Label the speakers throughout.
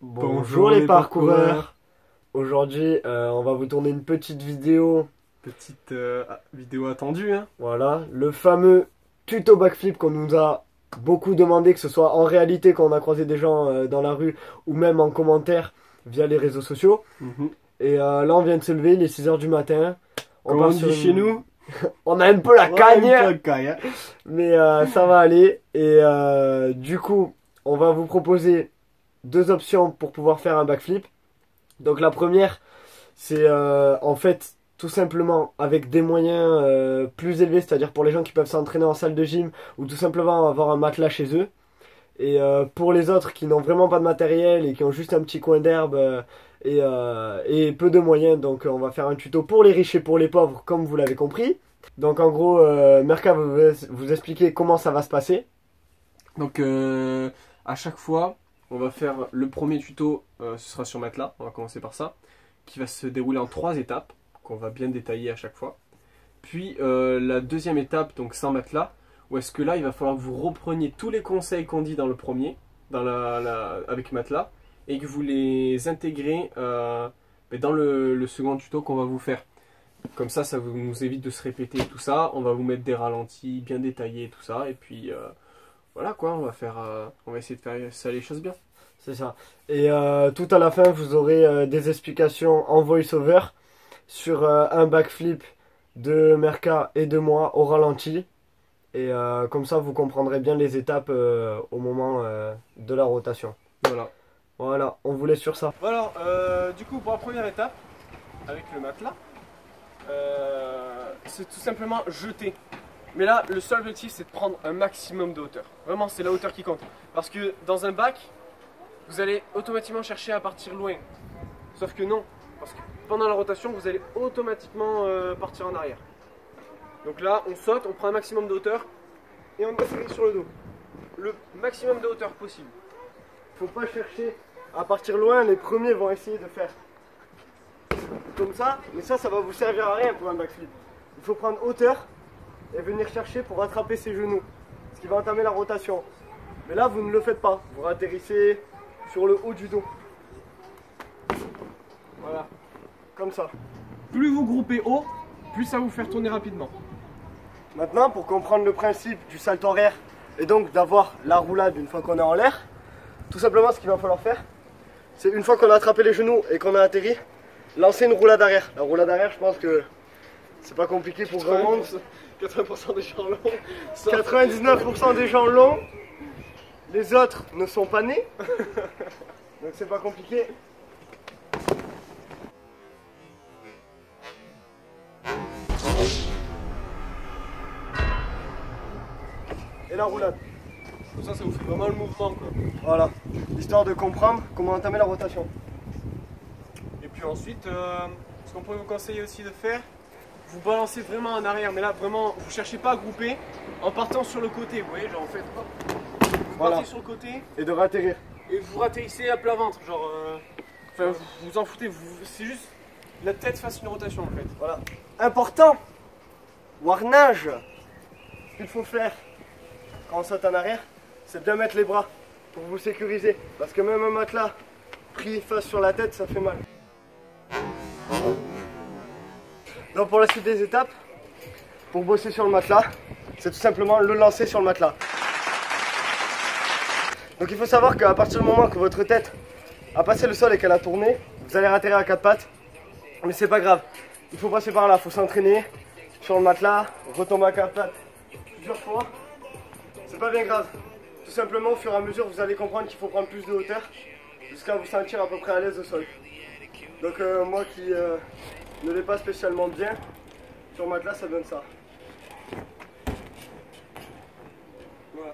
Speaker 1: Bonjour les parcoureurs. Aujourd'hui on va vous tourner une petite vidéo.
Speaker 2: Petite vidéo attendue hein.
Speaker 1: Voilà, le fameux tuto backflip qu'on nous a beaucoup demandé, que ce soit en réalité quand on a croisé des gens dans la rue ou même en commentaire via les réseaux sociaux. Et là on vient de se lever, il est 6 h du matin.
Speaker 2: Comme on dit chez nous,
Speaker 1: on a un peu la cagne,
Speaker 2: hein.
Speaker 1: mais ça va aller. Et du coup on va vous proposer deux options pour pouvoir faire un backflip. Donc la première, c'est en fait tout simplement avec des moyens plus élevés, c'est-à-dire pour les gens qui peuvent s'entraîner en salle de gym ou tout simplement avoir un matelas chez eux. Et pour les autres qui n'ont vraiment pas de matériel et qui ont juste un petit coin d'herbe et peu de moyens, donc on va faire un tuto pour les riches et pour les pauvres comme vous l'avez compris. Donc en gros, Merka va vous expliquer comment ça va se passer.
Speaker 2: Donc à chaque fois, on va faire le premier tuto, ce sera sur matelas, on va commencer par ça, qui va se dérouler en 3 étapes, qu'on va bien détailler à chaque fois. Puis la deuxième étape, donc sans matelas, où est-ce que là, il va falloir que vous repreniez tous les conseils qu'on dit dans le premier, avec matelas, et que vous les intégrez dans le second tuto qu'on va vous faire. Comme ça nous évite de se répéter tout ça, on va vous mettre des ralentis bien détaillés, tout ça, et puis voilà quoi, on va essayer de faire ça les choses bien.
Speaker 1: C'est ça. Et tout à la fin, vous aurez des explications en voice-over sur un backflip de Merka et de moi au ralenti. Et comme ça, vous comprendrez bien les étapes au moment de la rotation. Voilà, on vous laisse sur ça.
Speaker 2: Voilà, du coup, pour la première étape, avec le matelas, c'est tout simplement jeter. Mais là, le seul objectif, c'est de prendre un maximum de hauteur. Vraiment, c'est la hauteur qui compte. Parce que dans un bac, vous allez automatiquement chercher à partir loin. Sauf que non, parce que pendant la rotation, vous allez automatiquement partir en arrière. Donc là, on saute, on prend un maximum de hauteur et on atterrit sur le dos. Le maximum de hauteur possible.
Speaker 1: Faut pas chercher à partir loin, les premiers vont essayer de faire comme ça, mais ça va vous servir à rien pour un backflip. Il faut prendre hauteur et venir chercher pour rattraper ses genoux, ce qui va entamer la rotation. Mais là, vous ne le faites pas, vous atterrissez sur le haut du dos. Voilà, comme ça.
Speaker 2: Plus vous groupez haut, plus ça va vous faire tourner rapidement.
Speaker 1: Maintenant, pour comprendre le principe du salto arrière et donc d'avoir la roulade une fois qu'on est en l'air, tout simplement ce qu'il va falloir faire, c'est une fois qu'on a attrapé les genoux et qu'on a atterri, lancer une roulade arrière. La roulade arrière, je pense que c'est pas compliqué pour grand monde.
Speaker 2: 80% des gens longs.
Speaker 1: 99% des gens longs. Les autres ne sont pas nés. Donc c'est pas compliqué. Et la roulade.
Speaker 2: Comme ça vous fait vraiment le mouvement quoi.
Speaker 1: Voilà, histoire de comprendre comment entamer la rotation.
Speaker 2: Et puis ensuite, ce qu'on pourrait vous conseiller aussi de faire, vous balancez vraiment en arrière, mais là vraiment, vous cherchez pas à grouper en partant sur le côté, vous voyez, genre en fait, hop, vous partez sur le côté
Speaker 1: et de ratterrir.
Speaker 2: Et vous ratterrissez à plat ventre, genre, enfin vous en foutez, c'est juste la tête fasse une rotation en fait.
Speaker 1: Voilà. Important, warnage, ce qu'il faut faire quand on saute en arrière, c'est bien mettre les bras pour vous sécuriser. Parce que même un matelas pris face sur la tête, ça fait mal. Donc pour la suite des étapes, pour bosser sur le matelas, c'est tout simplement le lancer sur le matelas. Donc il faut savoir qu'à partir du moment que votre tête a passé le sol et qu'elle a tourné, vous allez atterrir à 4 pattes. Mais c'est pas grave, il faut passer par là, il faut s'entraîner sur le matelas, retomber à 4 pattes plusieurs fois. C'est pas bien grave. Tout simplement, au fur et à mesure, vous allez comprendre qu'il faut prendre plus de hauteur jusqu'à vous sentir à peu près à l'aise au sol. Donc moi qui ne l'ai pas spécialement bien, sur le matelas, ça donne ça.
Speaker 2: Voilà.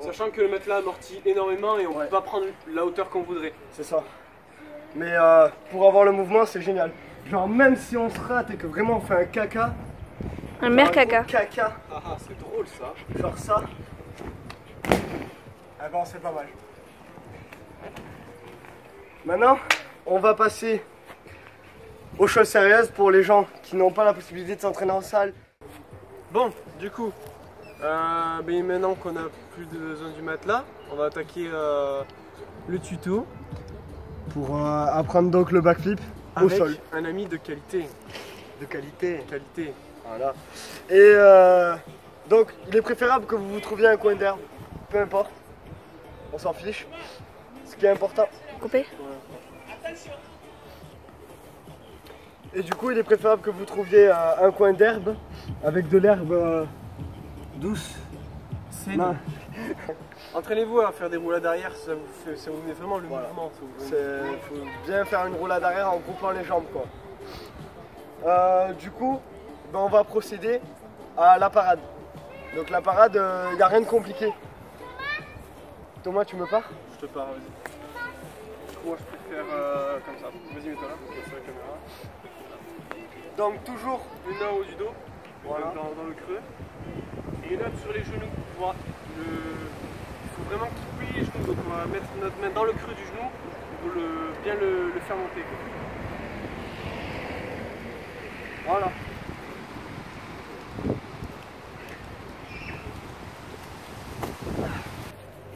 Speaker 2: Sachant que le matelas amortit énormément et on ne peut pas prendre la hauteur qu'on voudrait.
Speaker 1: C'est ça. Mais pour avoir le mouvement, c'est génial. Genre même si on se rate et que vraiment on fait un caca.
Speaker 3: Un mer caca.
Speaker 2: Ah, c'est drôle ça.
Speaker 1: Genre ça. Ah bon, c'est pas mal. Maintenant, on va passer aux choses sérieuses pour les gens qui n'ont pas la possibilité de s'entraîner en salle.
Speaker 2: Bon, du coup, Mais maintenant qu'on a plus besoin du matelas, on va attaquer le tuto
Speaker 1: Pour apprendre donc le backflip au
Speaker 2: avec
Speaker 1: sol.
Speaker 2: un ami de qualité.
Speaker 1: De qualité.
Speaker 2: Qualité.
Speaker 1: Voilà. Et donc, il est préférable que vous vous trouviez un coin d'herbe. Peu importe. On s'en fiche. Ce qui est important.
Speaker 3: Coupé.
Speaker 1: Et du coup, il est préférable que vous trouviez un coin d'herbe avec de l'herbe douce. Non.
Speaker 2: Entraînez-vous à faire des roulades arrière, ça vous met vraiment le
Speaker 1: Voilà.
Speaker 2: mouvement.
Speaker 1: Il faut bien faire une roulade arrière en groupant les jambes, quoi. Du coup, ben, on va procéder à la parade. Donc la parade, il n'y a rien de compliqué. Thomas, tu me pars?
Speaker 2: Je te parle, vas-y. Moi je préfère comme ça. Vas-y, mets-toi là, sur la caméra.
Speaker 1: Donc toujours,
Speaker 2: Une main au haut du dos,
Speaker 1: voilà.
Speaker 2: dans le creux. Et une autre sur les genoux. Voilà. Il faut vraiment qu'il plie les genoux. Donc on va mettre notre main dans le creux du genou pour bien le faire monter.
Speaker 1: Voilà.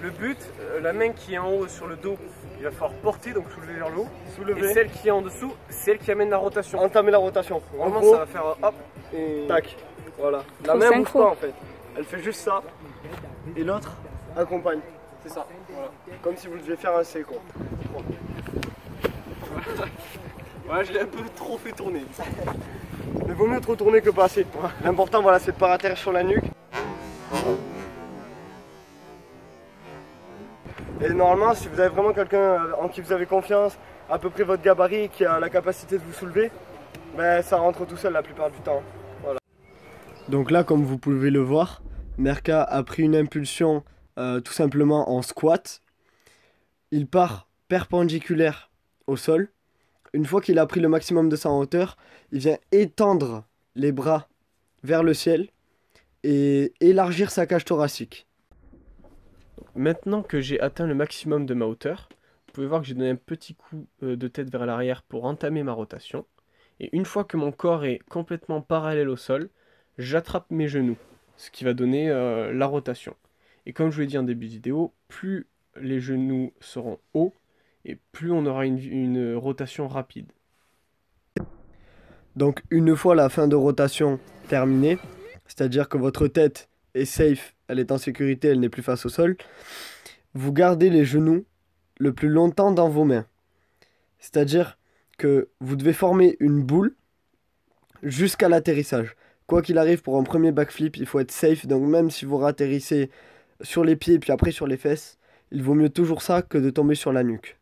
Speaker 2: Le but, la main qui est en haut sur le dos, il va falloir porter, donc soulever vers le haut.
Speaker 1: Soulever.
Speaker 2: Et celle qui est en dessous, c'est elle qui amène la rotation.
Speaker 1: Entamer la rotation. En
Speaker 2: Vraiment,
Speaker 1: gros,
Speaker 2: ça va faire hop et
Speaker 1: tac. Voilà. La
Speaker 3: Faut
Speaker 1: main bouge
Speaker 3: synchro.
Speaker 1: pas en fait. Elle fait juste ça. Et l'autre accompagne.
Speaker 2: c'est ça. Voilà.
Speaker 1: Comme si vous deviez faire un C, quoi.
Speaker 2: Ouais, je l'ai un peu trop fait tourner.
Speaker 1: Mais vaut mieux trop tourner que pas assez. L'important, voilà, c'est de pas atterrir sur la nuque. Et normalement, si vous avez vraiment quelqu'un en qui vous avez confiance, à peu près votre gabarit, qui a la capacité de vous soulever, ben, ça rentre tout seul la plupart du temps. Voilà. Donc là, comme vous pouvez le voir, Merka a pris une impulsion tout simplement en squat. Il part perpendiculaire au sol. Une fois qu'il a pris le maximum de sa hauteur, il vient étendre les bras vers le ciel et élargir sa cage thoracique.
Speaker 2: Maintenant que j'ai atteint le maximum de ma hauteur, vous pouvez voir que j'ai donné un petit coup de tête vers l'arrière pour entamer ma rotation. Et une fois que mon corps est complètement parallèle au sol, j'attrape mes genoux, ce qui va donner la rotation. Et comme je vous l'ai dit en début de vidéo, plus les genoux seront hauts et plus on aura une rotation rapide.
Speaker 1: Donc une fois la fin de rotation terminée, c'est-à-dire que votre tête est safe, elle est en sécurité, elle n'est plus face au sol, vous gardez les genoux le plus longtemps dans vos mains. C'est-à-dire que vous devez former une boule jusqu'à l'atterrissage. Quoi qu'il arrive, pour un premier backflip, il faut être safe, donc même si vous ratterrissez sur les pieds puis après sur les fesses, il vaut mieux toujours ça que de tomber sur la nuque.